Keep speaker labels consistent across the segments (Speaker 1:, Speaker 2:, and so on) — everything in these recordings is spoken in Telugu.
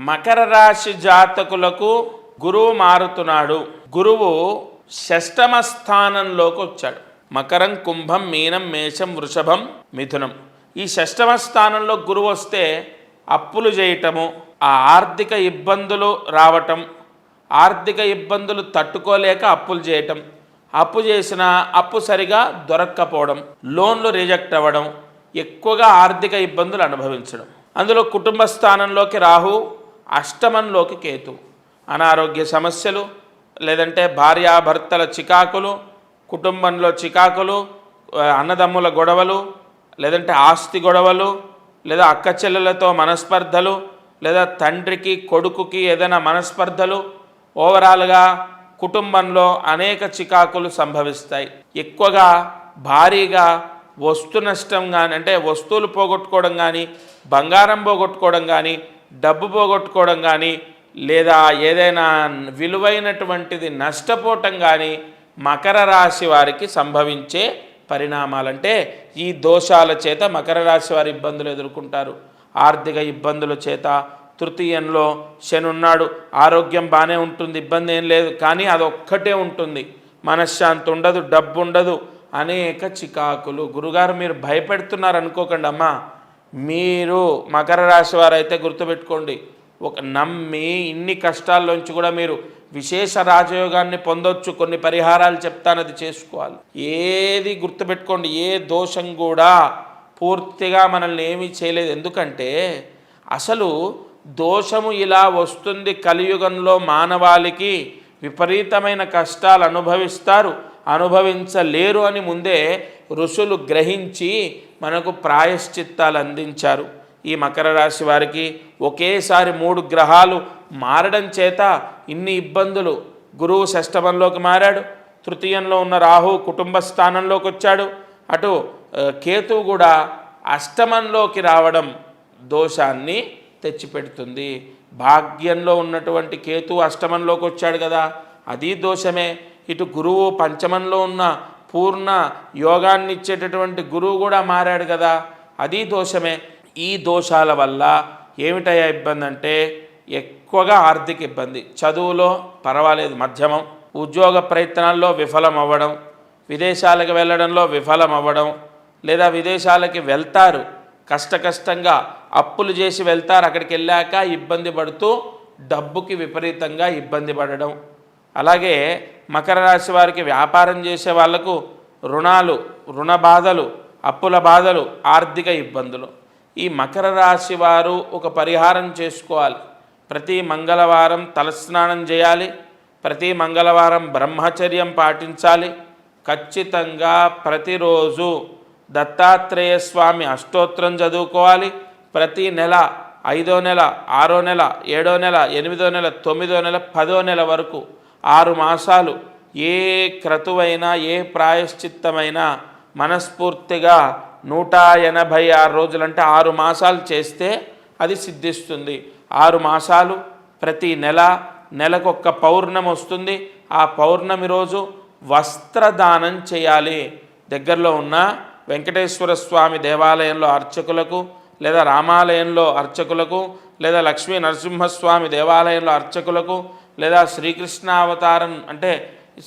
Speaker 1: మకర రాశి జాతకులకు గురువు మారుతున్నాడు. గురువు షష్టమ స్థానంలోకి వచ్చాడు. మకరం, కుంభం, మీనం, మేషం, వృషభం, మిథునం. ఈ షష్టమ స్థానంలో గురువు వస్తే అప్పులు చేయటము, ఆ ఆర్థిక ఇబ్బందులు రావటం, ఆర్థిక ఇబ్బందులు తట్టుకోలేక అప్పులు చేయటం, అప్పు చేసిన అప్పు సరిగా దొరక్కపోవడం, లోన్లు రిజెక్ట్ అవ్వడం, ఎక్కువగా ఆర్థిక ఇబ్బందులు అనుభవించడం. అందులో కుటుంబ స్థానంలోకి రాహు, అష్టమంలోకి కేతు, అనారోగ్య సమస్యలు, లేదంటే భార్యాభర్తల చికాకులు, కుటుంబంలో చికాకులు, అన్నదమ్ముల గొడవలు, లేదంటే ఆస్తి గొడవలు, లేదా అక్క చెల్లెలతో మనస్పర్ధలు, లేదా తండ్రికి కొడుకుకి ఏదైనా మనస్పర్ధలు, ఓవరాల్గా కుటుంబంలో అనేక చికాకులు సంభవిస్తాయి. ఎక్కువగా భారీగా వస్తు నష్టం కానీ, అంటే వస్తువులు పోగొట్టుకోవడం కానీ, బంగారం పోగొట్టుకోవడం కానీ, డబ్బు పోగొట్టుకోవడం కానీ, లేదా ఏదైనా విలువైనటువంటిది నష్టపోవటం కానీ మకర రాశి వారికి సంభవించే పరిణామాలంటే ఈ దోషాల చేత మకర రాశి వారి ఇబ్బందులు ఎదుర్కొంటారు. ఆర్థిక ఇబ్బందుల చేత, తృతీయంలో శని ఉన్నాడు, ఆరోగ్యం బాగానే ఉంటుంది, ఇబ్బంది ఏం లేదు, కానీ అదొక్కటే ఉంటుంది, మనశ్శాంతి ఉండదు, డబ్బు ఉండదు, అనేక చికాకులు. గురుగారు మీరు భయపెడుతున్నారు అనుకోకండి అమ్మా, మీరు మకర రాశి వారైతే గుర్తుపెట్టుకోండి, ఒక నమ్మి ఇన్ని కష్టాల్లోంచి కూడా మీరు విశేష రాజయోగాన్ని పొందొచ్చు. కొన్ని పరిహారాలు చెప్తాను, అది చేసుకోవాలి. ఏది గుర్తుపెట్టుకోండి, ఏ దోషం కూడా పూర్తిగా మనల్ని ఏమీ చేయలేదు. ఎందుకంటే అసలు దోషము ఇలా వస్తుంది కలియుగంలో, మానవాళికి విపరీతమైన కష్టాలు అనుభవిస్తారు, అనుభవించలేరు అని ముందే ఋషులు గ్రహించి మనకు ప్రాయశ్చిత్తాలు అందించారు. ఈ మకర రాశి వారికి ఒకేసారి 3 గ్రహాలు మారడం చేత ఇన్ని ఇబ్బందులు. గురువు షష్టమంలోకి మారాడు, తృతీయంలో ఉన్న రాహు కుటుంబ స్థానంలోకి వచ్చాడు, అటు కేతువు కూడా అష్టమంలోకి రావడం దోషాన్ని తెచ్చిపెడుతుంది. భాగ్యంలో ఉన్నటువంటి కేతు అష్టమంలోకి వచ్చాడు కదా, అది దోషమే. ఇటు గురువు పంచమంలో ఉన్న పూర్ణ యోగాన్ని ఇచ్చేటటువంటి గురువు కూడా మారాడు కదా, అది దోషమే. ఈ దోషాల వల్ల ఏమిటయ్యా ఇబ్బంది అంటే ఎక్కువగా ఆర్థిక ఇబ్బంది, చదువులో పర్వాలేదు మధ్యమం, ఉద్యోగ ప్రయత్నాల్లో విఫలం అవ్వడం, విదేశాలకు వెళ్ళడంలో విఫలం అవ్వడం, లేదా విదేశాలకి వెళ్తారు కష్టంగా అప్పులు చేసి వెళ్తారు, అక్కడికి వెళ్ళాక ఇబ్బంది పడుతూ డబ్బుకి విపరీతంగా ఇబ్బంది పడడం. అలాగే మకర రాశి వారికి వ్యాపారం చేసే వాళ్లకు రుణాలు, రుణ బాధలు, అప్పుల బాధలు, ఆర్థిక ఇబ్బందులు. ఈ మకర రాశి వారు ఒక పరిహారం చేసుకోవాలి. ప్రతి మంగళవారం తలస్నానం చేయాలి, ప్రతి మంగళవారం బ్రహ్మచర్యం పాటించాలి. ఖచ్చితంగా ప్రతిరోజు దత్తాత్రేయ స్వామి అష్టోత్తరం చదువుకోవాలి. ప్రతి నెల 5వ నెల, 6వ నెల, 7వ నెల, 8వ నెల, 9వ నెల, 10వ నెల వరకు 6 మాసాలు ఏ క్రతువైనా, ఏ ప్రాయశ్చిత్తమైనా మనస్ఫూర్తిగా 186 రోజులంటే 6 మాసాలు చేస్తే అది సిద్ధిస్తుంది. 6 మాసాలు ప్రతి నెల, నెలకొక్క పౌర్ణమి వస్తుంది. ఆ పౌర్ణమి రోజు వస్త్రదానం చేయాలి. దగ్గరలో ఉన్న వెంకటేశ్వర స్వామి దేవాలయంలో అర్చకులకు, లేదా రామాలయంలో అర్చకులకు, లేదా లక్ష్మీ నరసింహస్వామి దేవాలయంలో అర్చకులకు, లేదా శ్రీకృష్ణ అవతారం అంటే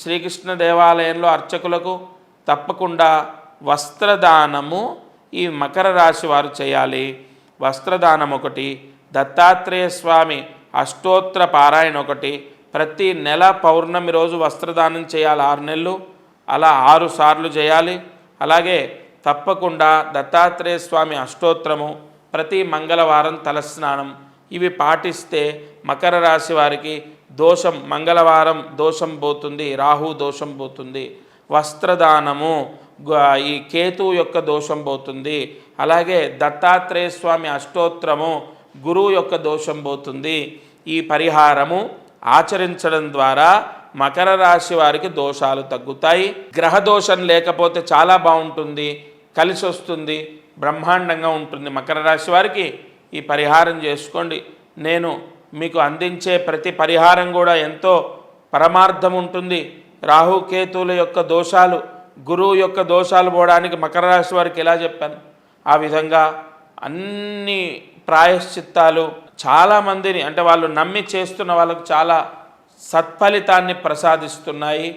Speaker 1: శ్రీకృష్ణ దేవాలయంలో అర్చకులకు తప్పకుండా వస్త్రదానము ఈ మకర రాశి వారు చేయాలి. వస్త్రదానం ఒకటి, దత్తాత్రేయ స్వామి అష్టోత్తర పారాయణ ఒకటి, ప్రతి నెల పౌర్ణమి రోజు వస్త్రదానం చేయాలి. 6 నెలలు అలా 6 సార్లు చేయాలి. అలాగే తప్పకుండా దత్తాత్రేయ స్వామి అష్టోత్తరము, ప్రతి మంగళవారం తలస్నానం, ఇవి పాటిస్తే మకర రాశి వారికి దోషం, మంగళవారం దోషం పోతుంది, రాహు దోషం పోతుంది. వస్త్రదానము, ఈ కేతువు యొక్క దోషం పోతుంది. అలాగే దత్తాత్రేయ స్వామి అష్టోత్తరము, గురువు యొక్క దోషం పోతుంది. ఈ పరిహారము ఆచరించడం ద్వారా మకర రాశి వారికి దోషాలు తగ్గుతాయి. గ్రహ దోషం లేకపోతే చాలా బాగుంటుంది, కలిసి వస్తుంది, బ్రహ్మాండంగా ఉంటుంది. మకర రాశి వారికి ఈ పరిహారం చేసుకోండి. నేను మీకు అందించే ప్రతి పరిహారం కూడా ఎంతో పరమార్థం ఉంటుంది. రాహుకేతువుల యొక్క దోషాలు, గురువు యొక్క దోషాలు పోవడానికి మకర రాశి వారికి ఎలా చెప్పాను ఆ విధంగా అన్ని ప్రాయశ్చిత్తాలు చాలామందిని అంటే వాళ్ళు నమ్మి చేస్తున్న వాళ్ళకు చాలా సత్ఫలితాన్ని ప్రసాదిస్తున్నాయి.